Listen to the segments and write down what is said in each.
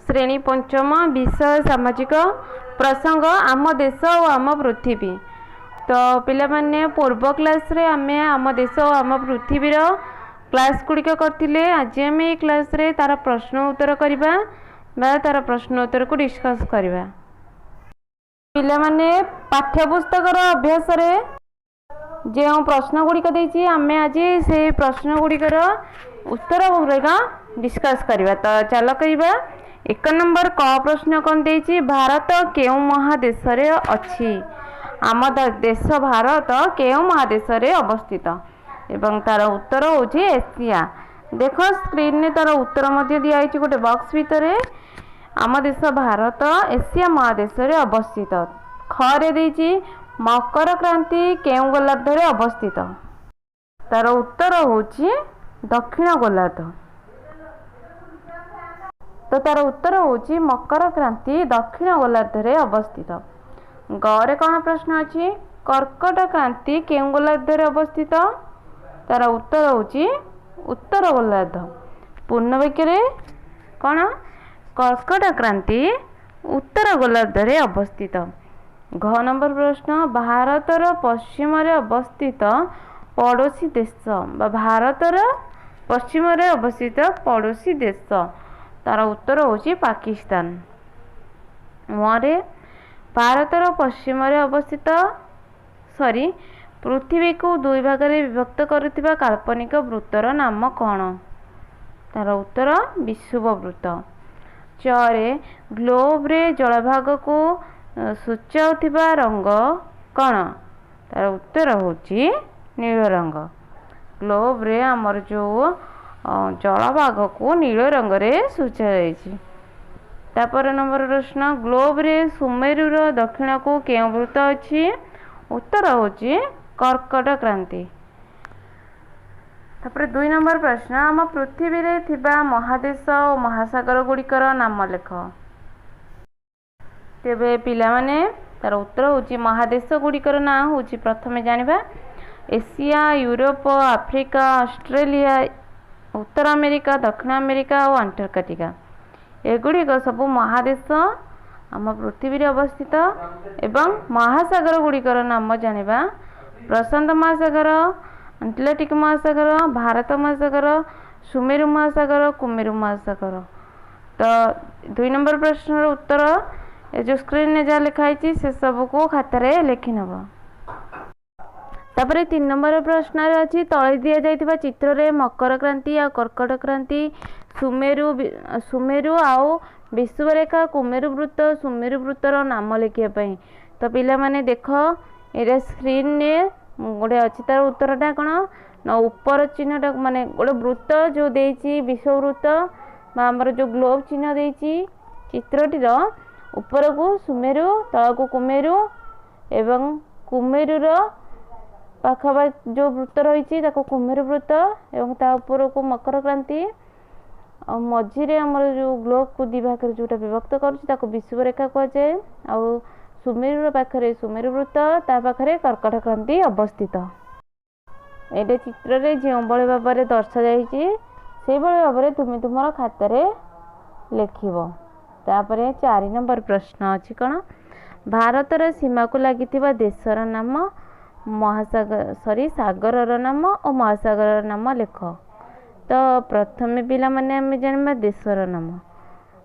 श्रेणी पंचम विषय सामाजिक प्रसंग आम देश और आम पृथ्वी। तो पिला माने पूर्व क्लास रे आमे आम देश और आम पृथ्वीर क्लास गुड़िक करथिले। आज आम ए क्लास रे तार प्रश्न उत्तर करबा बा तार प्रश्न उत्तर को डिस्कस करबा। पिला माने पाठ्यपुस्तक अभ्यास रे जो प्रश्न गुड़िक देछि आमे आज से प्रश्न गुड़िकर उत्तर गुड़िक डिस्कस करबा। तो चलो करबा। 1 नंबर क प्रश्न कौन देछि भारत केउ महादेश रे अछि। आम देश भारत केउ महादेश रे अवस्थित एवं तार उत्तर होछि एशिया। देखो स्क्रीन ने तार उत्तर मध्ये दिया आइछि गोटे बॉक्स भितरे। आम देश भारत एशिया महादेश रे अवस्थित। ख रे देछि मकर क्रांति केउ गोलार्ध रे अवस्थित। तार उत्तर होछि दक्षिण गोलार्ध। तो तार उत्तर होछि मकर क्रांति दक्षिण गोलार्ध रे अवस्थित। ग रे कौन प्रश्न अछि कर्कट क्रांति केउ गोलार्ध रे अवस्थित। तार उत्तर होछि उत्तर गोलार्ध। पूर्ण वाक्य रे कौन कर्कट क्रांति उत्तर गोलार्ध रे अवस्थित। घ नंबर प्रश्न भारतर पश्चिम रे अवस्थित पड़ोसी देश बा भारतर पश्चिम रे अवस्थित पड़ोसी देश। तार उत्तर होछि पाकिस्तान। मोरे भारतर पश्चिम रे अवस्थित पृथ्वी को दुई भाग रे विभक्त करुथिबा काल्पनिक वृत्तर नाम कौन। तार उत्तर विषुव वृत्त। च रे ग्लोब रे जलभाग को सूचाउथिबा रंग कौन। तार उत्तर होछि नील रंग। ग्लोब रे हमर जो जलभाग को नील रंग रे सूचा जाइछि। तापर नंबर प्रश्न ग्लोब रे सुमेरुर दक्षिण को केउ वृत्त अछि। उत्तर होछि कर्कट क्रांति। तापर 2 नंबर प्रश्न आम पृथ्वी रे थिबा महादेश और महासागर गुड़िकर नाम लेख। तेबे पिला माने तार उत्तर होछि महादेश गुड़िकर नाम होछि प्रथमे जानिबा एशिया यूरोप आफ्रिका ऑस्ट्रेलिया उत्तर अमेरिका दक्षिण अमेरिका और अंटार्कटिका। एगुड़िक सब महादेश आम पृथ्वी रे अवस्थित। एवं महासागर गुड़िकर नाम जानिबा प्रशांत महासागर अटलांटिक महासागर भारत महासागर सुमेरु महासागर कुमेरु महासागर। तो 2 नंबर प्रश्न उत्तर जो स्क्रीन ने जहाँ लिखाई से सब को खातार लिखि नब। तापर 3 नंबर प्रश्न अच्छी तले दि जाइथिबा चित्र रे मकर क्रांति आ कर्कट क्रांति सुमेरु आउ विषुवरेखा कुमेरु वृत्त सुमेरु वृत्तर नाम लिखिया पई। तो पिला माने देख एरा स्क्रीन ने गोटे अच्छी तार उत्तरटा कौन ना ऊपर चिन्हटा माने गोटे वृत्त जो देछि विषुववृत्त बा हमर जो ग्लोब चिन्ह देछि चित्रटीर ऊपर को सुमेरु तल को कुमेरु एवं कुमेरुर पाखा जो वृत्त रही कुमेरु वृत्त एवं ता ऊपर को मकर क्रांति और मझीरे हमर जो ग्लोब को दिभाग जोटा विभक्त कर विषुवरेखा कह जाए। आउ सुमेरु पाखरे सुमेरु वृत्त ता पाखरे कर्कट क्रांति अवस्थित। एटे चित्र रे जो बळे भाव में दर्शा जाइछि से बळे भाव में तुम तुमर खातार लिखिबो। तापरे 4 नंबर प्रश्न अछि कोन भारतर सीमा को लागिथिबा देशर नाम महासागर सागरर नाम और महासागर नाम लेख। तो प्रथमे पिला माने हम जानबा देशर नाम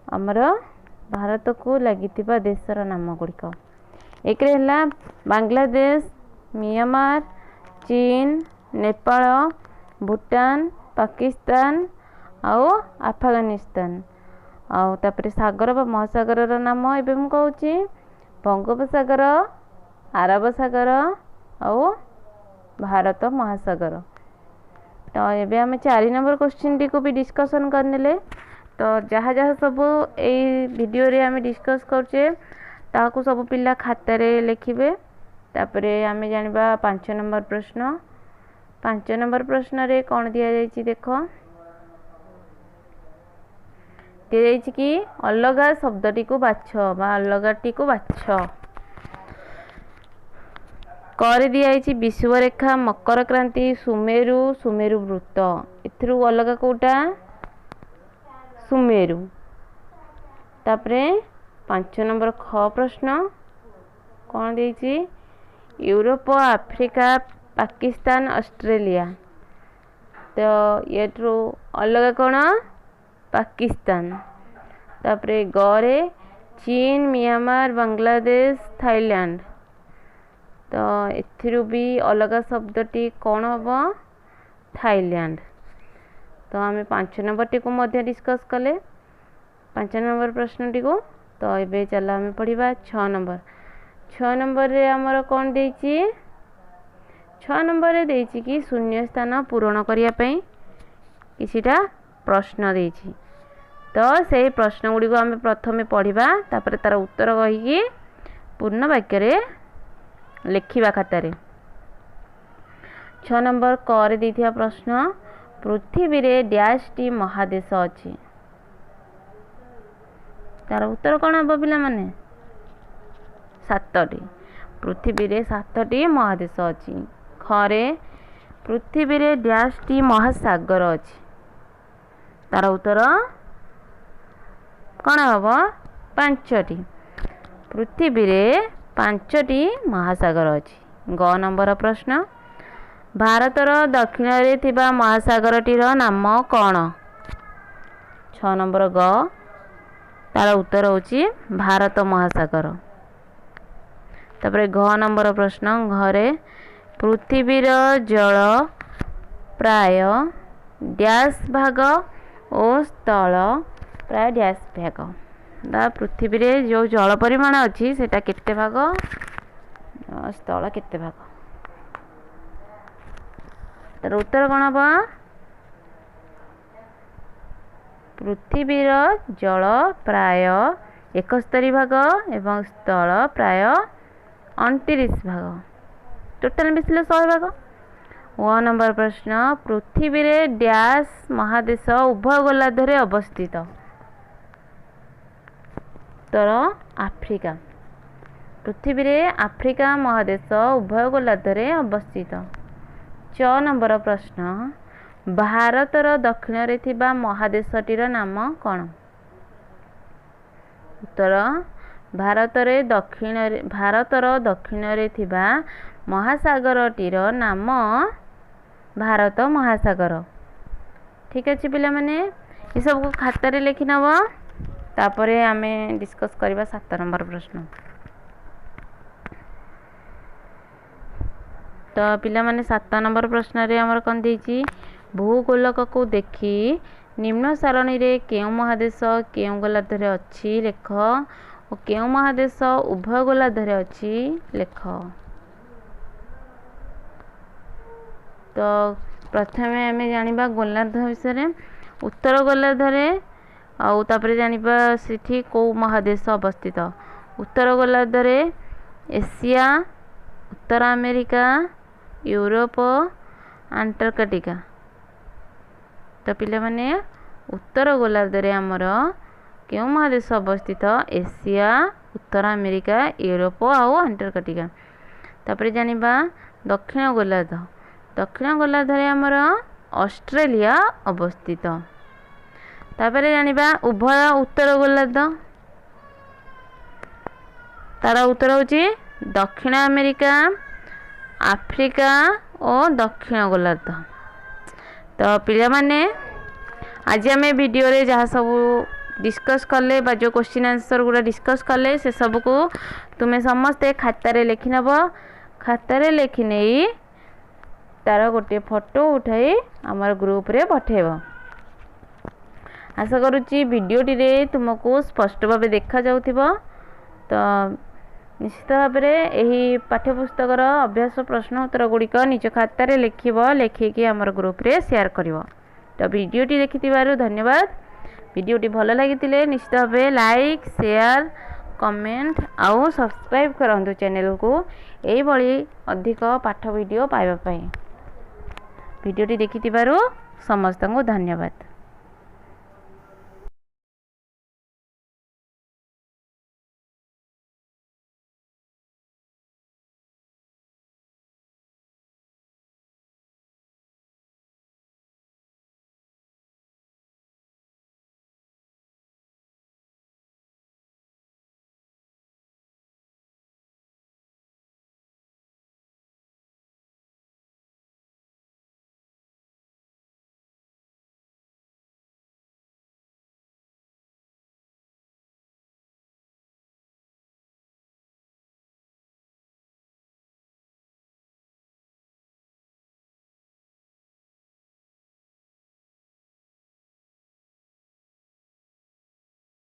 हमर भारत को लागिथिबा देशर नाम गुड़िक एक है बांग्लादेश म्यांमार चीन नेपाल भूटान पाकिस्तान और अफगानिस्तान। आउ तापरे सागर बा महासागर नाम एबे मु कहूची बंगोपसागर अरब सागर और भारत महासागर। तो एबे हमें 4 नंबर क्वेश्चन टी को भी डिस्कशन करनेले। तो जहाँ जहाँ सब ए वीडियो रे हमें डिस्कस करछे ताकू सब पिला खातार लिखिबे। तापरे हमें जानबा 5 नंबर प्रश्न। 5 नंबर प्रश्न रे कौन दिया जाइछि देखो दिया कि अलगा शब्दटी को बाछ बा अलगाटी को बाछ। कर दिया विषुवरेखा मकर क्रांति सुमेरु सुमेरु वृत्त एथरू अलग कोटा सुमेरु। तापरे 5 नंबर ख प्रश्न कौन देछि यूरोप आफ्रिका पाकिस्तान ऑस्ट्रेलिया तो ये अलग कौन पाकिस्तान तापरे गरे चीन म्यांमार बांग्लादेश थाईलैंड तो एथिरु भी अलग शब्दटी कौन हम थाईलैंड तो आम 5 नंबर टी को मध्य डिस्कस कले 5 नंबर प्रश्न टी को तो ये चल आम पढ़ा 6 नंबर रे आमर कौन देछि 6 नंबर रे देछि कि शून्य स्थान पूरण करिया पई किछिटा प्रश्न देछि तो से प्रश्न गुड़ी को आम प्रथमे पढ़ा तापर तार उत्तर कहीकि पूर्ण वाक्य रे लिखिबा खातारे 6 नंबर क रे देथिया प्रश्न पृथ्वी रे डैश टी महादेश अछि तार उत्तर कौन हम पिला माने 7टी पृथ्वी रे 7टी महादेश अछि खरे पृथ्वी रे डैश टी महासागर अछि तार उत्तर कौन हम 5टी पृथ्वी रे 5टी महासागर अछि ग नंबर प्रश्न भारतर दक्षिण रे थिबा महासागरटीर नाम कौन 6 नंबर ग तार उत्तर होची भारत महासागर तापर घ नंबर प्रश्न घरे पृथ्वीर जल प्राय डैश भाग और स्थल प्राय डैश भाग दा पृथ्वी रे जो जल परिमाण अछि सेटा केते भाग स्थल केते भाग तार उत्तर कौन हम पृथ्वीर जल प्राय 71 भाग एवं स्थल प्राय 29 भाग टोटाल मिसले 100 भाग 1 नंबर प्रश्न पृथ्वी रे डैश महादेश उभय गोलार्ध रे अवस्थित उत्तर आफ्रिका पृथ्वी रे आफ्रिका महादेश उभय गोलार्ध रे अवस्थित 6 नंबर प्रश्न भारतर दक्षिण रे थिबा महादेशटीर नाम कौन उत्तर भारतर दक्षिण रे थिबा महासागरटीर नाम भारत महासागर ठीक अच्छे पिला माने ये सब को खाता रे लिखि नब तापरे आमे डिस्कस करबा 7 नंबर प्रश्न तो पिला माने 7 नंबर प्रश्न रे हमर कोन देछि भूगोलक को देखि निम्न सारणी रे केउ महादेश केउ गोलार्ध रे अछि लेख और केउ महादेश उभय गोलार्ध रे अछि लेख तो प्रथमे आमे जानिबा गोलार्ध विषय उत्तर गोलार्ध रे आउ तापरे जानिबा सिठी को महादेश अवस्थित उत्तर गोलार्ध रे एशिया उत्तर अमेरिका यूरोप अंटार्कटिका तो पिला माने उत्तर गोलार्ध रे हमर केउ महादेश अवस्थित एशिया उत्तर अमेरिका यूरोप आउ अंटार्कटिका तापरे जानिबा दक्षिण गोलार्ध रे हमर ऑस्ट्रेलिया अवस्थित तापरे जानिबा उभय उत्तर गोलार्ध तार उत्तर होची दक्षिण अमेरिका आफ्रिका और दक्षिण गोलार्ध तो पिला माने आज आम वीडियो रे जहाँ सब डिस्कस कले बा जो क्वेश्चन आंसर गुड़ा डिस्कस कले से सब को तुम्हें समस्ते खातारे लिखि नब खातारे लिखि नहीं तार गोटे फोटो उठाई आमर ग्रुप रे पठेब आशा करुच्ची वीडियोटी रे तुमको स्पष्ट भाव देखा जाउथिबो तो निश्चित भाव में यही पाठ्यपुस्तकर अभ्यास प्रश्न उत्तर गुड़िक निज खातार लिखब लिखिकी आमर ग्रुप रे शेयर कर तो वीडियोटी देखि धन्यवाद वीडियोटी भल लगी निश्चित भाव लाइक शेयर कमेंट आउ सब्सक्राइब करंतु चैनल को यही भली अधिक पाठ वीडियो पाइबा पई वीडियोटी देखि समस्त को धन्यवाद।